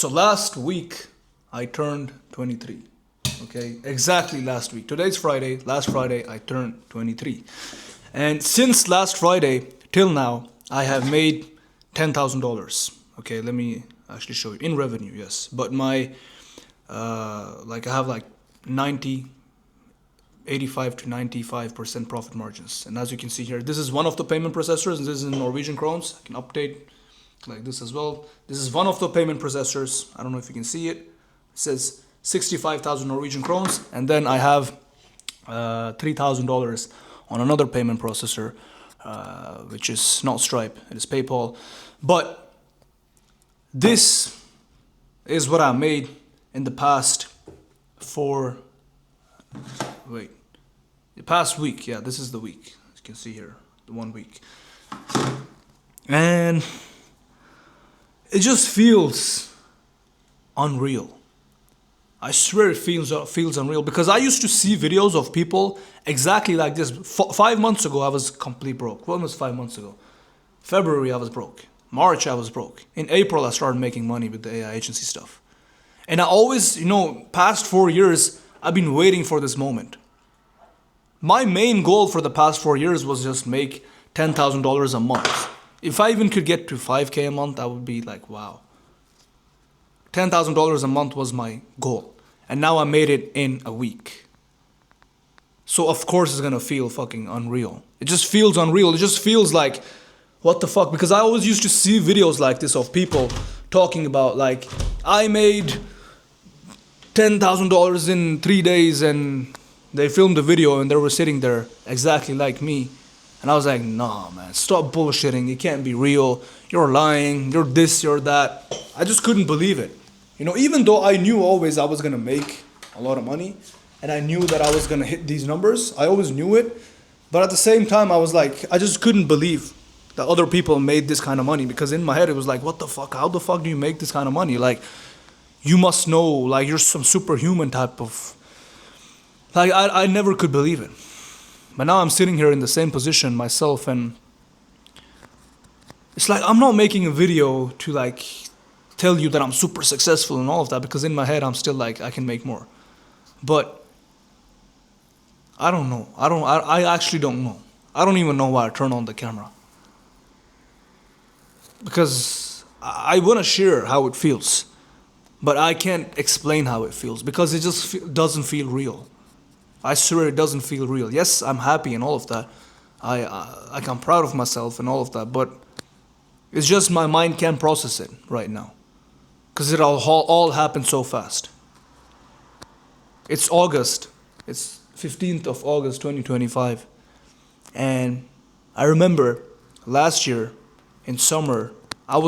So last week I turned 23. Okay, exactly last week. Today's Friday. Last Friday I turned 23. And since last Friday till now, I have made $10,000. Okay, let me actually show you in revenue. Yes, but my I have like 90, 85 to 95% profit margins. And as you can see here, this is one of the payment processors, and this is in Norwegian krones. I can update like this as well. This is one of the payment processors. I don't know if you can see it. It says 65,000 Norwegian krones, and then I have $3,000 on another payment processor, which is not Stripe, it is PayPal. But this is what I made in the past the past week. Yeah, this is the week. As you can see here, the 1 week. And it just feels unreal. I swear it feels unreal, because I used to see videos of people exactly like this. 5 months ago, I was complete broke. When was 5 months ago? February, I was broke. March, I was broke. In April, I started making money with the AI agency stuff. And I always, past 4 years, I've been waiting for this moment. My main goal for the past 4 years was just make $10,000 a month. If I even could get to 5K a month, I would be like, wow. $10,000 a month was my goal. And now I made it in a week. So of course it's gonna feel fucking unreal. It just feels unreal. It just feels like, what the fuck? Because I always used to see videos like this of people talking about like, I made $10,000 in 3 days, and they filmed the video and they were sitting there exactly like me. And I was like, nah, man, stop bullshitting. It can't be real. You're lying. You're this, you're that. I just couldn't believe it. Even though I knew always I was going to make a lot of money, and I knew that I was going to hit these numbers. I always knew it. But at the same time, I was like, I just couldn't believe that other people made this kind of money. Because in my head, it was like, what the fuck? How the fuck do you make this kind of money? Like, you must know, like, you're some superhuman type of... Like, I never could believe it. But now I'm sitting here in the same position myself, and it's like I'm not making a video to like tell you that I'm super successful and all of that, because in my head I'm still like, I can make more. But I don't know. I actually don't know. I don't even know why I turn on the camera. Because I want to share how it feels, but I can't explain how it feels, because it just doesn't feel real. I swear it doesn't feel real. Yes, I'm happy and all of that. I'm proud of myself and all of that, but it's just my mind can't process it right now, because it all happened so fast. It's August. It's 15th of August 2025. And I remember last year in summer, I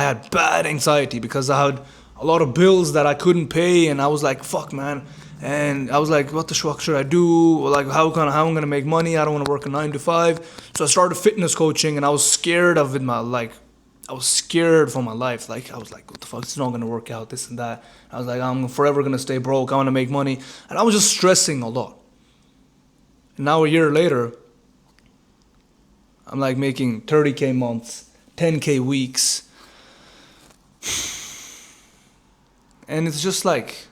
had bad anxiety because I had a lot of bills that I couldn't pay, and I was like, fuck, man. And I was like, what the fuck should I do? Like, how am I gonna make money? I don't want to work a 9 to 5. So I started fitness coaching, and I was scared of it. I was scared for my life. Like, I was like, what the fuck? It's not gonna work out. This and that. I was like, I'm forever gonna stay broke. I want to make money, and I was just stressing a lot. And now a year later, I'm like making 30K months, 10K weeks, and it's just like,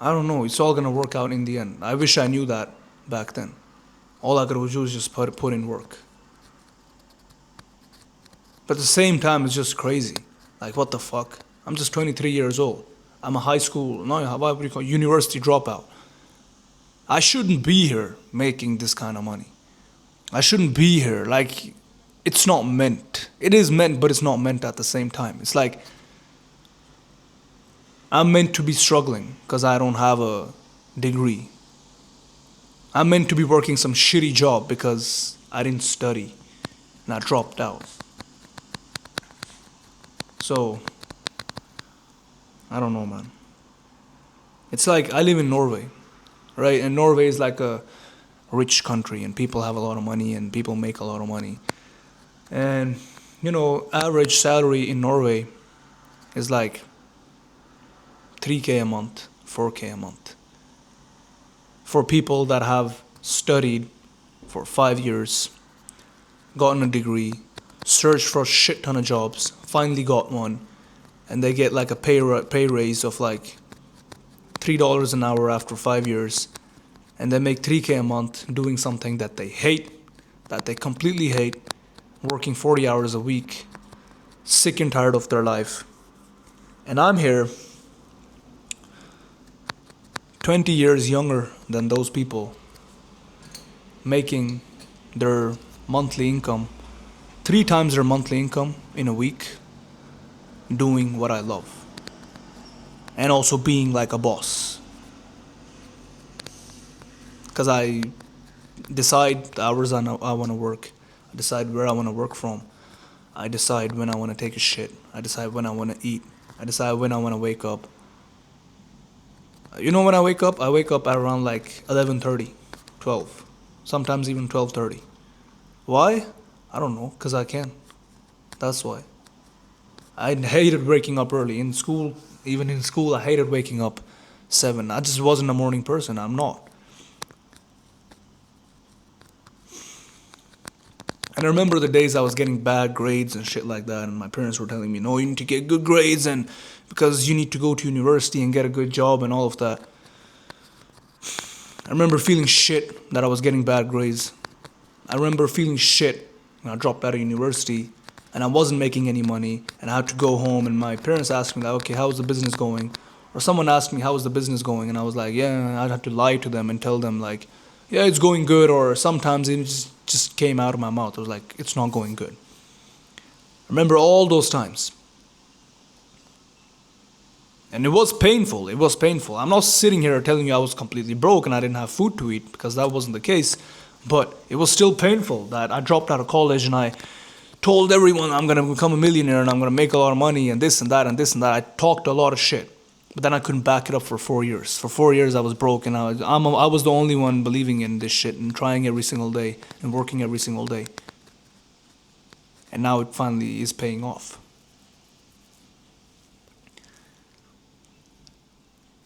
I don't know, it's all gonna work out in the end. I wish I knew that back then. All I could do was just put in work. But at the same time, it's just crazy. Like, what the fuck? I'm just 23 years old. I'm a university dropout. I shouldn't be here making this kind of money. I shouldn't be here. Like, it's not meant. It is meant, but it's not meant at the same time. It's like, I'm meant to be struggling because I don't have a degree. I'm meant to be working some shitty job because I didn't study and I dropped out. So, I don't know, man. It's like, I live in Norway, right? And Norway is like a rich country, and people have a lot of money, and people make a lot of money. And, average salary in Norway is like 3K a month, 4K a month. For people that have studied for 5 years, gotten a degree, searched for a shit ton of jobs, finally got one, and they get like a pay raise of like $3 an hour after 5 years, and they make 3K a month doing something that they hate, that they completely hate, working 40 hours a week, sick and tired of their life. And I'm here 20 years younger than those people, making their monthly income, 3 times their monthly income in a week, doing what I love. And also being like a boss. Because I decide the hours I want to work. I decide where I want to work from. I decide when I want to take a shit. I decide when I want to eat. I decide when I want to wake up. You know when I wake up? I wake up at around like 11:30, 12. Sometimes even 12:30. Why? I don't know. Because I can. That's why. I hated waking up early. In school, even in school, I hated waking up 7. I just wasn't a morning person. I'm not. And I remember the days I was getting bad grades and shit like that, and my parents were telling me, no, you need to get good grades, and because you need to go to university and get a good job and all of that. I remember feeling shit that I was getting bad grades. I remember feeling shit when I dropped out of university and I wasn't making any money and I had to go home, and my parents asked me, like, okay, how's the business going? Or someone asked me, how's the business going? And I was like, yeah, I'd have to lie to them and tell them, like, yeah, it's going good, or sometimes it just came out of my mouth. I was like, it's not going good. I remember all those times. And it was painful. It was painful. I'm not sitting here telling you I was completely broke and I didn't have food to eat, because that wasn't the case. But it was still painful that I dropped out of college and I told everyone I'm going to become a millionaire and I'm going to make a lot of money and this and that and this and that. I talked a lot of shit. But then I couldn't back it up for 4 years. For 4 years I was broke, and I was the only one believing in this shit and trying every single day and working every single day. And now it finally is paying off.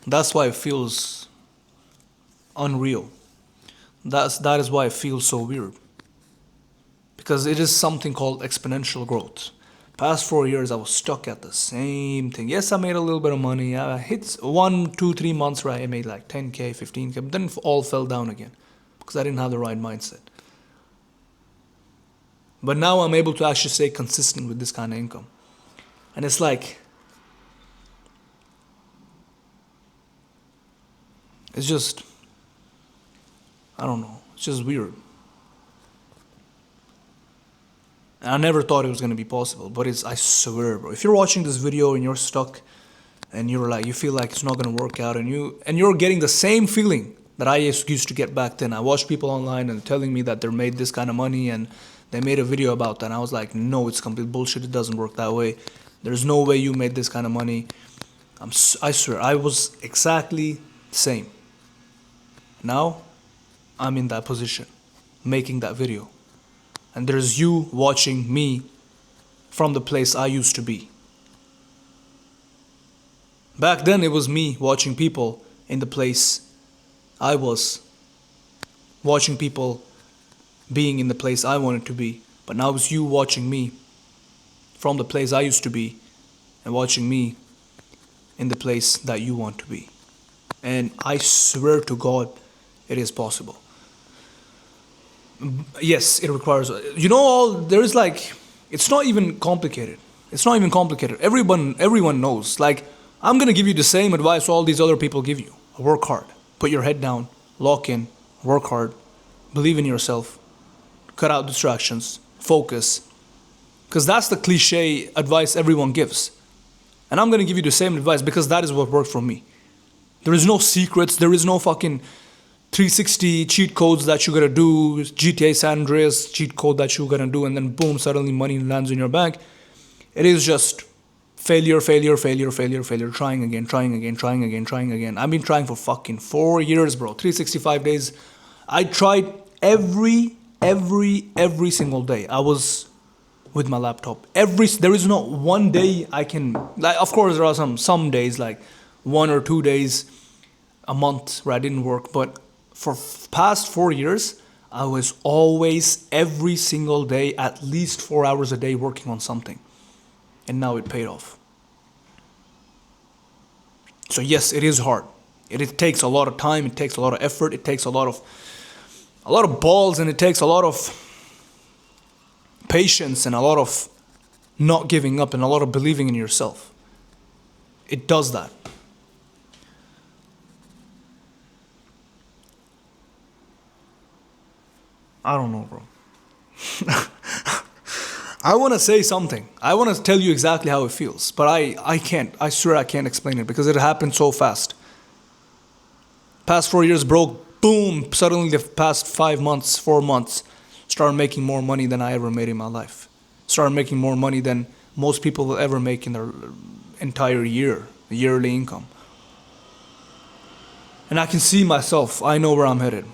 That's why it feels unreal. That is why it feels so weird. Because it is something called exponential growth. Past 4 years, I was stuck at the same thing. Yes, I made a little bit of money. I hit 1, 2, 3 months where I made like 10K, 15K, but then it all fell down again because I didn't have the right mindset. But now I'm able to actually stay consistent with this kind of income. And it's like, it's just, I don't know, it's just weird. And I never thought it was going to be possible, but I swear, bro, if you're watching this video and you're stuck and you feel like it's not going to work out, and you're getting the same feeling that I used to get back then. I watched people online and telling me that they made this kind of money and they made a video about that. And I was like, no, it's complete bullshit. It doesn't work that way. There's no way you made this kind of money. I swear, I was exactly the same. Now, I'm in that position, making that video. And there's you watching me from the place I used to be. Back then it was me watching people in the place I was. Watching people being in the place I wanted to be. But now it's you watching me from the place I used to be and watching me in the place that you want to be. And I swear to God, it is possible. Yes, it requires, there is like, it's not even complicated. It's not even complicated. Everyone knows. Like, I'm going to give you the same advice all these other people give you. Work hard. Put your head down. Lock in. Work hard. Believe in yourself. Cut out distractions. Focus. Because that's the cliche advice everyone gives. And I'm going to give you the same advice because that is what worked for me. There is no secrets. There is no fucking 360 cheat codes that you're gonna do, GTA San Andreas cheat code that you're gonna do, and then boom, suddenly money lands in your bank. It is just failure, trying again. I've been trying for fucking 4 years, bro. 365 days. I tried every single day. I was with my laptop. There is not one day I can, like, of course there are some days, like 1 or 2 days a month where I didn't work, but for past 4 years, I was always every single day, at least 4 hours a day working on something. And now it paid off. So yes, it is hard. It takes a lot of time. It takes a lot of effort. It takes a lot of balls, and it takes a lot of patience and a lot of not giving up and a lot of believing in yourself. It does that. I don't know, bro. I want to say something. I want to tell you exactly how it feels, but I can't. I swear I can't explain it because it happened so fast. Past 4 years broke, boom, suddenly the past 5 months, 4 months, started making more money than I ever made in my life. Started making more money than most people will ever make in their entire year, yearly income. And I can see myself. I know where I'm headed.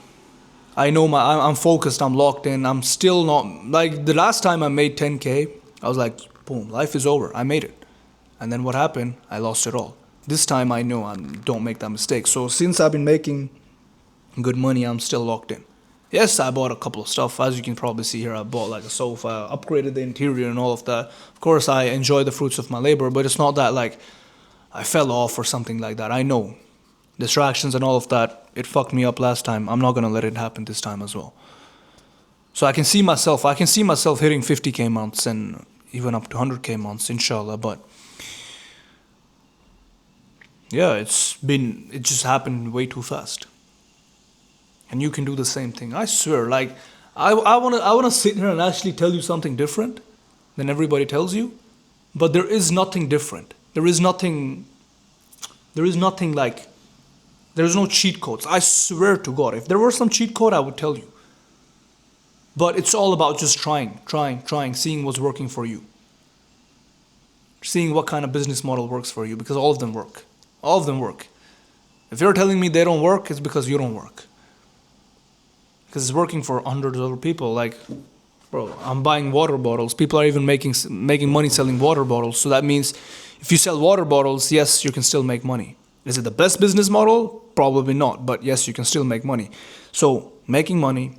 I know I'm focused, I'm locked in. I'm still not, like the last time I made 10K, I was like, boom, life is over. I made it. And then what happened? I lost it all. This time I know I don't make that mistake. So since I've been making good money, I'm still locked in. Yes, I bought a couple of stuff. As you can probably see here, I bought like a sofa, upgraded the interior and all of that. Of course, I enjoy the fruits of my labor, but it's not that like I fell off or something like that. I know distractions and all of that, it fucked me up last time. I'm not gonna let it happen this time as well. So I can see myself hitting 50K months and even up to 100K months, inshallah. But yeah, it just happened way too fast. And you can do the same thing. I swear, like, I wanna sit here and actually tell you something different than everybody tells you, but there is nothing different. There is nothing like, there's no cheat codes. I swear to God, if there were some cheat code, I would tell you. But it's all about just trying, seeing what's working for you. Seeing what kind of business model works for you, because all of them work. All of them work. If you're telling me they don't work, it's because you don't work. Because it's working for hundreds of other people. Like, bro, I'm buying water bottles. People are even making money selling water bottles. So that means if you sell water bottles, yes, you can still make money. Is it the best business model? Probably not. But yes, you can still make money. So making money,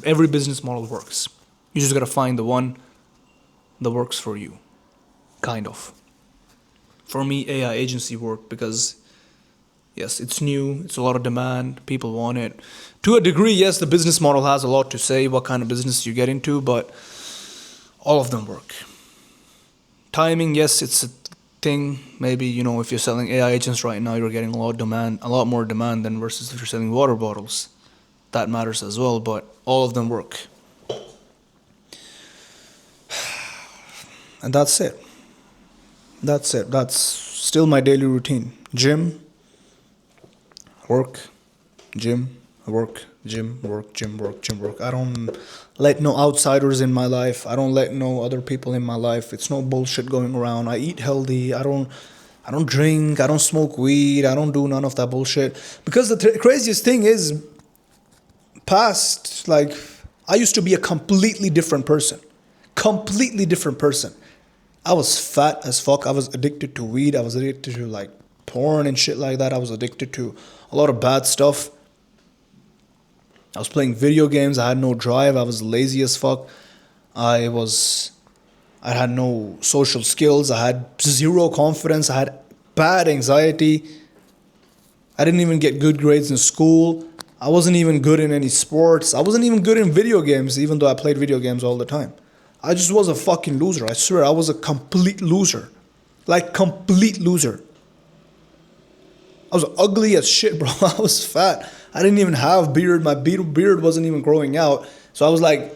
every business model works. You just gotta find the one that works for you. Kind of. For me, AI agency worked because yes, it's new, it's a lot of demand, people want it. To a degree, yes, the business model has a lot to say, what kind of business you get into, but all of them work. Timing, yes, it's a thing. Maybe, if you're selling AI agents right now, you're getting a lot more demand than versus if you're selling water bottles. That matters as well, but all of them work. And that's it. That's it. That's still my daily routine. Gym, work, gym, work, gym, work, gym, work, gym, work. I don't let no outsiders in my life. I don't let no other people in my life. It's no bullshit going around. I eat healthy. I don't drink. I don't smoke weed. I don't do none of that bullshit. Because the craziest thing is, past, like, I used to be a completely different person. Completely different person. I was fat as fuck. I was addicted to weed. I was addicted to like porn and shit like that. I was addicted to a lot of bad stuff. I was playing video games. I had no drive. I was lazy as fuck. I had no social skills. I had zero confidence. I had bad anxiety. I didn't even get good grades in school. I wasn't even good in any sports. I wasn't even good in video games, even though I played video games all the time. I just was a fucking loser. I swear, I was a complete loser. Like, complete loser. I was ugly as shit, bro. I was fat. I didn't even have beard. My beard wasn't even growing out. So I was like,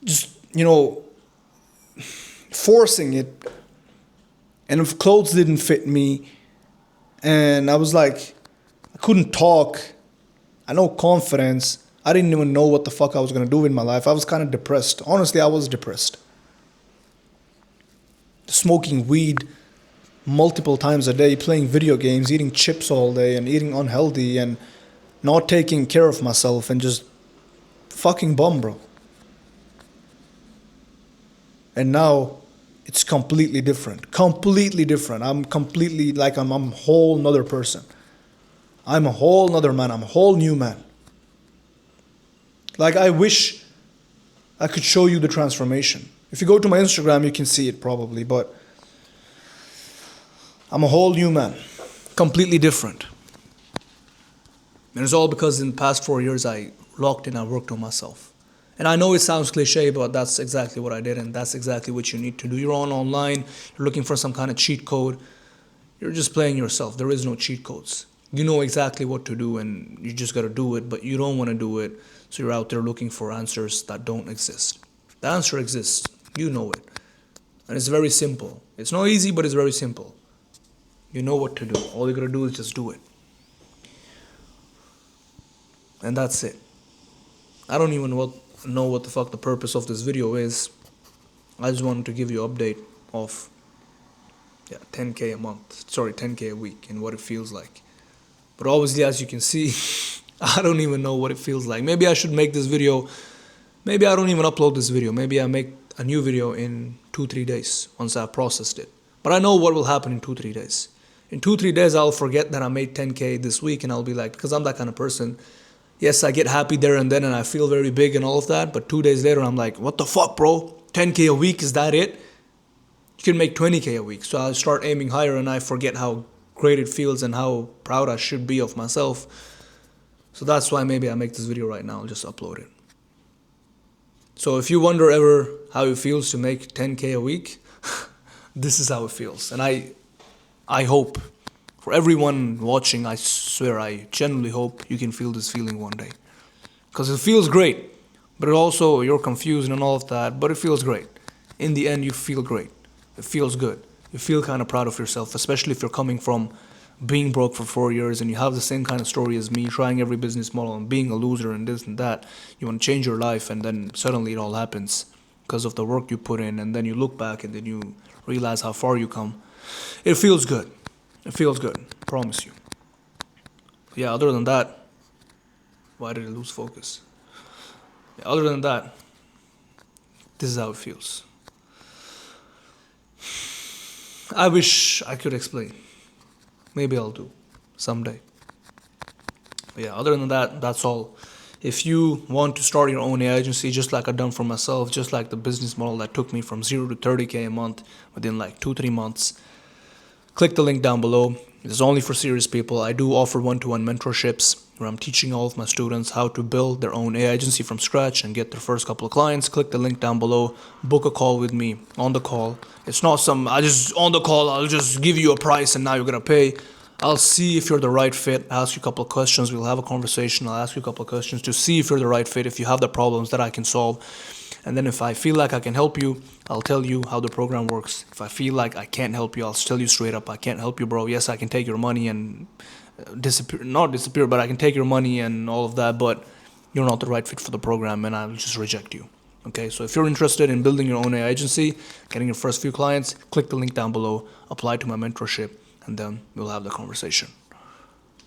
just, forcing it. And if clothes didn't fit me, and I was like, I couldn't talk. I had no confidence. I didn't even know what the fuck I was going to do in my life. I was kind of depressed. Honestly, I was depressed. Smoking weed multiple times a day, playing video games, eating chips all day, and eating unhealthy, and not taking care of myself, and just fucking bum, bro. And now it's completely different. Completely different. I'm completely like I'm a whole nother person. I'm a whole nother man. I'm a whole new man. Like, I wish I could show you the transformation. If you go to my Instagram, you can see it probably, but I'm a whole new man. completely different. And it's all because in the past 4 years I locked in, I worked on myself. And I know it sounds cliche, but that's exactly what I did, and that's exactly what you need to do. You're on online, you're looking for some kind of cheat code, you're just playing yourself. There is no cheat codes. You know exactly what to do, and you just gotta do it, but you don't wanna do it, so you're out there looking for answers that don't exist. The answer exists, you know it. And it's very simple. It's not easy, but it's very simple. You know what to do. All you gotta do is just do it. And that's it. I don't even know what the fuck the purpose of this video is. I just wanted to give you an update of 10K a month. Sorry, 10K a week and what it feels like. But obviously, as you can see, I don't even know what it feels like. Maybe I should make this video. Maybe I don't even upload this video. Maybe I make a new video in 2-3 days once I've processed it. But I know what will happen in 2-3 days. In 2-3 days, I'll forget that I made 10K this week, and I'll be like, because I'm that kind of person. Yes, I get happy there and then, and I feel very big and all of that. But 2 days later, I'm like, what the fuck, bro? 10K a week, is that it? You can make 20K a week. So I start aiming higher, and I forget how great it feels and how proud I should be of myself. So that's why maybe I make this video right now. I'll just upload it. So if you wonder ever how it feels to make 10K a week, this is how it feels. And I hope, for everyone watching, I swear, I genuinely hope you can feel this feeling one day. Because it feels great, but it also, you're confused and all of that, but it feels great. In the end, you feel great. It feels good. You feel kind of proud of yourself, especially if you're coming from being broke for 4 years and you have the same kind of story as me, trying every business model and being a loser and this and that. You want to change your life, and then suddenly it all happens because of the work you put in, and then you look back and then you realize how far you come. It feels good. It feels good, I promise you. Yeah, other than that, why did I lose focus? Yeah, other than that, this is how it feels. I wish I could explain. Maybe I'll do someday. But yeah, other than that, that's all. If you want to start your own AI agency, just like I've done for myself, just like the business model that took me from 0 to 30K a month within like 2-3 months, click the link down below. It's only for serious people. I do offer one-to-one mentorships where I'm teaching all of my students how to build their own AI agency from scratch and get their first couple of clients. Click the link down below. Book a call with me. On the call, it's not on the call, I'll just give you a price and now you're gonna pay. I'll see if you're the right fit, ask you a couple of questions, we'll have a conversation, I'll ask you a couple of questions to see if you're the right fit, if you have the problems that I can solve. And then if I feel like I can help you, I'll tell you how the program works. If I feel like I can't help you, I'll tell you straight up, I can't help you, bro. Yes, I can take your money and not disappear, but I can take your money and all of that, but you're not the right fit for the program and I'll just reject you. Okay, so if you're interested in building your own AI agency, getting your first few clients, click the link down below, apply to my mentorship, and then we'll have the conversation.